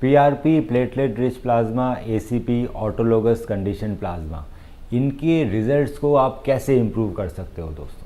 PRP, platelet rich plasma, ACP, autologous condition plasma, इनके results को आप कैसे इम्प्रूव कर सकते हो दोस्तों।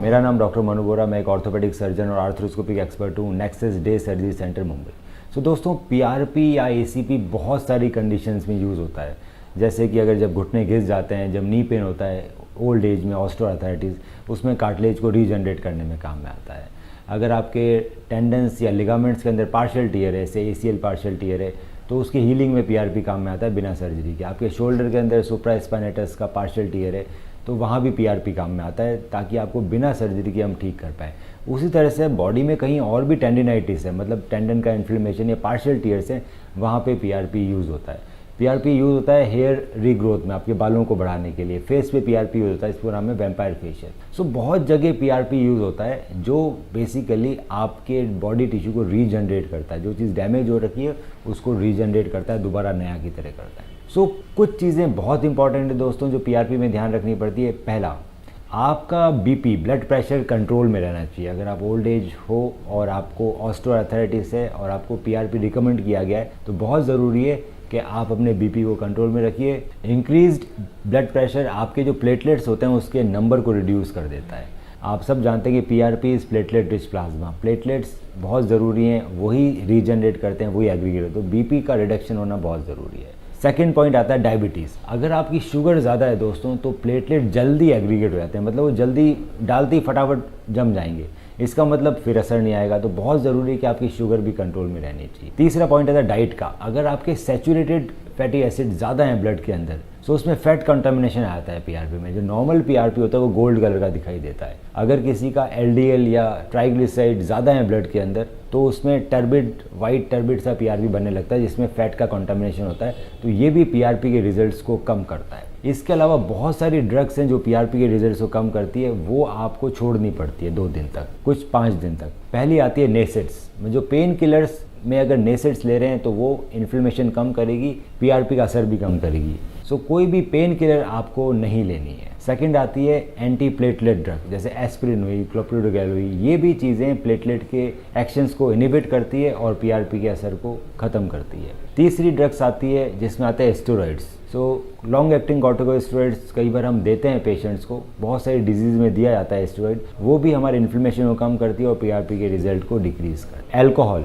मेरा नाम डॉक्टर मनु बोरा, मैं एक ऑर्थोपेडिक सर्जन और आर्थ्रोस्कोपिक एक्सपर्ट हूँ Nexus day surgery centre Mumbai. So दोस्तों, पीआरपी या एसीपी बहुत सारी कंडीशंस में यूज़ होता है, जैसे कि अगर जब घुटने घिस जाते हैं, जब नी पेन होता है, ओल्ड एज में ऑस्टियोआर्थराइटिस, उसमें कार्टिलेज को रीजनरेट करने में काम में आता है। अगर आपके टेंडेंस या लिगामेंट्स के अंदर पार्शियल टियर है, जैसे एसीएल पार्शियल टियर है, तो उसकी हीलिंग में पीआरपी काम में आता है बिना सर्जरी के। आपके शोल्डर के अंदर सुप्रास्पाइनेटस का पार्शियल टियर है, तो वहाँ भी पीआरपी काम में आता है, ताकि आपको बिना सर्जरी के हम ठीक कर पाएँ। उसी तरह से बॉडी में कहीं और भी टेंडिनाइटिस है, मतलब टेंडन का इन्फ्लेमेशन या पार्शियल टीयर्स है, वहाँ पे पीआरपी यूज़ होता है। पीआरपी यूज़ होता है हेयर रीग्रोथ में, आपके बालों को बढ़ाने के लिए। फेस पे पीआरपी यूज़ होता है, इसको नाम है वैम्पायर फेशियल। सो बहुत जगह पीआरपी यूज़ होता है, जो बेसिकली आपके बॉडी टिश्यू को रीजनरेट करता है। जो चीज़ डैमेज हो रखी है उसको रीजनरेट करता है, दोबारा नया की तरह करता है। सो कुछ चीज़ें बहुत इंपॉर्टेंट है दोस्तों, जो पीआरपी में ध्यान रखनी पड़ती है। पहला, आपका बीपी, ब्लड प्रेशर कंट्रोल में रहना चाहिए। अगर आप ओल्ड एज हो और आपको ऑस्टियोआर्थराइटिस है और आपको पीआरपी रिकमेंड किया गया है, तो बहुत ज़रूरी है कि आप अपने बीपी को कंट्रोल में रखिए। इंक्रीज्ड ब्लड प्रेशर आपके जो प्लेटलेट्स होते हैं उसके नंबर को रिड्यूस कर देता है। आप सब जानते हैं कि PRP is platelet rich plasma. Platelets बहुत ज़रूरी हैं, वही रीजनरेट करते हैं, वही एग्रीगेट होते हैं, तो बीपी का रिडक्शन होना बहुत ज़रूरी है। सेकेंड पॉइंट आता है डायबिटीज़। अगर आपकी शुगर ज़्यादा है दोस्तों, तो प्लेटलेट जल्दी एग्रीगेट हो जाते हैं, मतलब वो जल्दी डालते ही फटाफट जम जाएंगे, इसका मतलब फिर असर नहीं आएगा। तो बहुत ज़रूरी है कि आपकी शुगर भी कंट्रोल में रहनी चाहिए। तीसरा पॉइंट आता है डाइट का। अगर आपके सैचुरेटेड फैटी एसिड ज़्यादा हैं ब्लड के अंदर, तो उसमें फैट कंटामिनेशन आता है पीआरपी में। जो नॉर्मल पीआरपी होता है वो गोल्ड कलर का दिखाई देता है। अगर किसी का एलडीएल या ट्राइग्लिसराइड ज़्यादा है ब्लड के अंदर, तो उसमें टर्बिड, वाइट टर्बिड सा पीआरपी बनने लगता है, जिसमें फैट का कंटामिनेशन होता है। तो ये भी पीआरपी के रिजल्ट्स को कम करता है। इसके अलावा बहुत सारी ड्रग्स हैं जो पीआरपी के रिजल्ट्स को कम करती है, वो आपको छोड़नी पड़ती है 2 दिन तक, कुछ 5 दिन तक। पहली आती है नेसेट्स। जो पेन किलर्स में अगर नेसेट्स ले रहे हैं तो वो इन्फ्लेमेशन कम करेगी, पीआरपी का असर भी कम करेगी। सो कोई भी पेन किलर आपको नहीं लेनी है। सेकंड आती है एंटी प्लेटलेट ड्रग, जैसे एस्पिरिन हुई, क्लोप्रिडोग्रेल हुई। ये भी चीज़ें प्लेटलेट के एक्शंस को इनिबिट करती है और पीआरपी के असर को ख़त्म करती है। तीसरी ड्रग्स आती है जिसमें आते हैं steroids. So long acting corticosteroids कई बार हम देते हैं पेशेंट्स को, बहुत सारी डिजीज़ में दिया जाता है स्टेरॉइड, वो भी हमारे इन्फ्लेमेशन को कम करती है और पीआरपी के रिजल्ट को डिक्रीज करती है।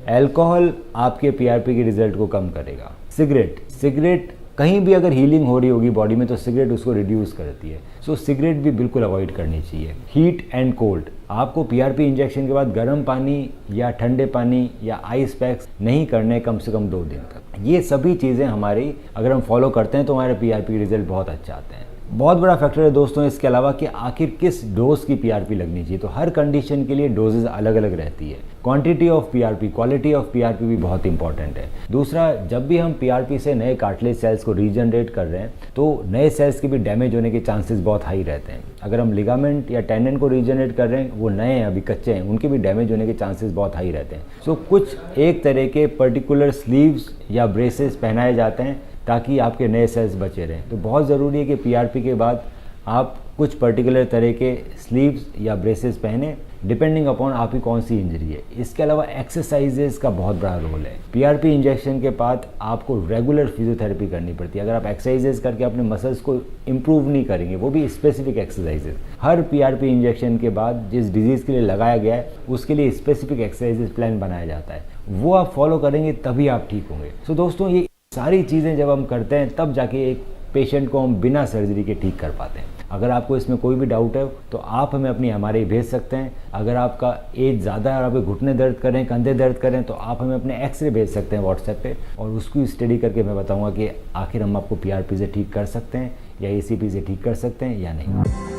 अल्कोहल आपके पीआरपी के रिजल्ट को कम करेगा। सिगरेट कहीं भी अगर हीलिंग हो रही होगी बॉडी में, तो सिगरेट उसको रिड्यूस करती है। सो सिगरेट भी बिल्कुल अवॉइड करनी चाहिए। हीट एंड कोल्ड, आपको पीआरपी इंजेक्शन के बाद गर्म पानी या ठंडे पानी या आइस पैक्स नहीं करने कम से कम 2 दिन तक। ये सभी चीज़ें हमारी अगर हम फॉलो करते हैं तो हमारे पीआरपी के रिजल्ट बहुत अच्छे आते हैं। बहुत बड़ा फैक्टर है दोस्तों इसके अलावा कि आखिर किस डोज की पीआरपी लगनी चाहिए। तो हर कंडीशन के लिए डोजेज अलग अलग रहती है। Quantity of PRP, quality of PRP भी बहुत इंपॉर्टेंट है। दूसरा, जब भी हम पीआरपी से नए कार्टिलेज सेल्स को रीजनरेट कर रहे हैं, तो नए सेल्स के भी डैमेज होने के चांसेस बहुत हाई रहते हैं। अगर हम लिगामेंट या टेंडन को रीजनरेट कर रहे हैं, वो नए हैं, अभी कच्चे हैं, उनके भी डैमेज होने के चांसेस बहुत हाई रहते हैं। सो कुछ एक तरह के पर्टिकुलर स्लीव्स या ब्रेसेस पहनाए जाते हैं ताकि आपके नए सेल्स बचे रहें। तो बहुत ज़रूरी है कि पीआरपी के बाद आप कुछ पर्टिकुलर तरह के स्लीव्स या ब्रेसेस पहने, डिपेंडिंग अपॉन आपकी कौन सी इंजरी है। इसके अलावा एक्सरसाइजेस का बहुत बड़ा रोल है। पीआरपी इंजेक्शन के बाद आपको रेगुलर फिजियोथेरेपी करनी पड़ती है। अगर आप एक्सरसाइजेस करके अपने मसल्स को इम्प्रूव नहीं करेंगे, वो भी स्पेसिफिक एक्सरसाइजेस, हर पीआरपी इंजेक्शन के बाद जिस डिजीज़ के लिए लगाया गया है उसके लिए स्पेसिफिक एक्सरसाइजेस प्लान बनाया जाता है, वो आप फॉलो करेंगे तभी आप ठीक होंगे। सो दोस्तों, ये सारी चीज़ें जब हम करते हैं तब जाके एक पेशेंट को हम बिना सर्जरी के ठीक कर पाते हैं। अगर आपको इसमें कोई भी डाउट है तो आप हमें अपनी एमआरआई भेज सकते हैं। अगर आपका एज ज़्यादा है और आपके घुटने दर्द करें, कंधे दर्द करें, तो आप हमें अपने एक्सरे भेज सकते हैं व्हाट्सएप पे, और उसकी स्टडी करके मैं बताऊंगा कि आखिर हम आपको पीआरपी से ठीक कर सकते हैं या एसीपी से ठीक कर सकते हैं या नहीं।